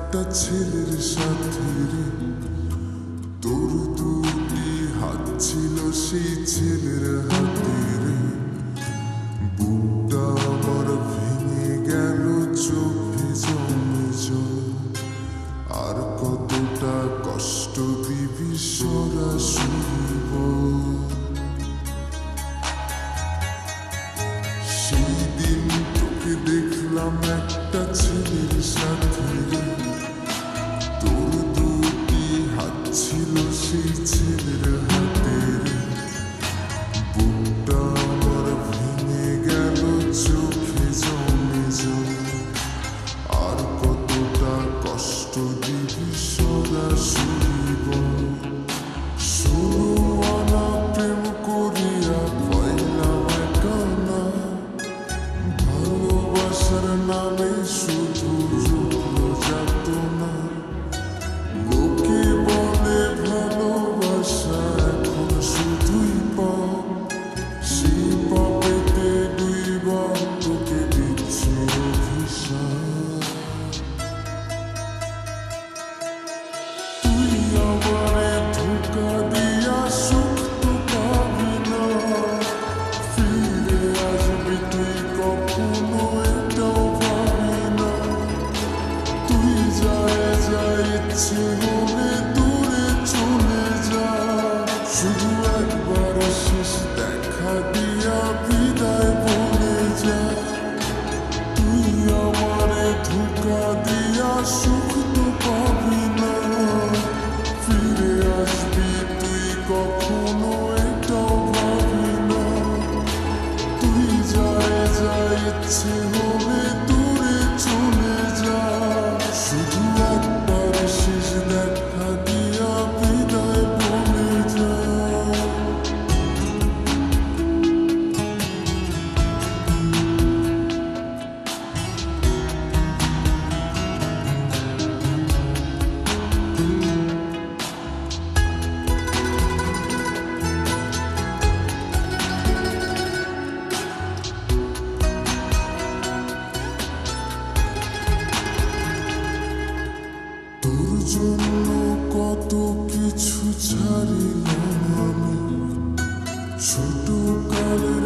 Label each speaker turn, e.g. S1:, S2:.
S1: একটা ছেলের সাথে রে, তোর দুটি হাত ছিল সেই ছেলের হাতে রে। বুকটা আমার ভেঙে গেল, চোখে জমে জল। আর কতটা কষ্ট দিবি সরাসরি বল। সেই দিন তোকে দেখলাম একটা ছেলের সাথে রে, তোর দুটি হাত ছিল সেই ছেলের হাতে রে। বুকটা আমার ভেঙে গেল, চোখে জমে জল। আর কতটা কষ্ট দিবি সরাসরি বল। শুরু আনা প্রেম করিয়া পাইলাম একানা, ভালোবাসার নামে শুধু জুটলো যাতনা। লোকে বলে ভালোবাসা এখন শুধুই পাপ, সেই পাপেতে ডুইবা তোকে দিচ্ছে অভিশাপ। তুই আমারে ধোঁকা দিয়া সুখ তো পাবি না, ফিরে আসবি তুই কখনো এটাও ভাবি না। তুই যায় যায় ইচ্ছে হলে দূরে চলে যা, শুধু একবার শেষ দেখা দিয়া বিদায় বলে যা। তুই আমারে ধোঁকা দিয়া সুখ তো পাবি না, ফিরে আসবি তুই কখনো এটাও ভাবি না। তুই যায় যায় ইচ্ছে হলে দূরে চলে যা, শুধু একবার শেষ দেখা দিয়া বিদায় বলে যা। তোর জন্য কত কিছু ছাড়িলাম আমি, ছোট কালের